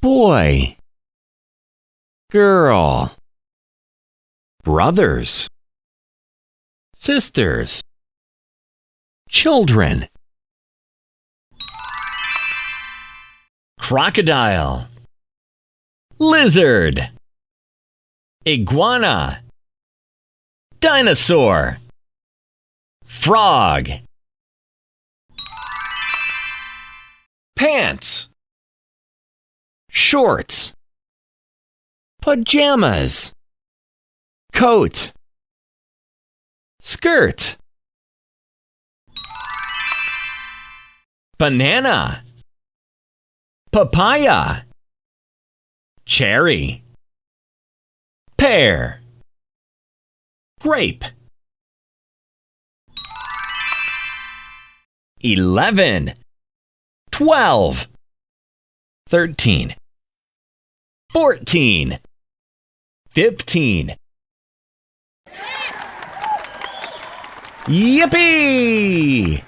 boy, girl, brothers, sisters, children, crocodile, lizard, iguana, dinosaur, frog, pants, shorts, pajamas, coat, skirt, banana, papaya, cherry, pear, grape. 11, 12, 13, 14, 15. Yippee!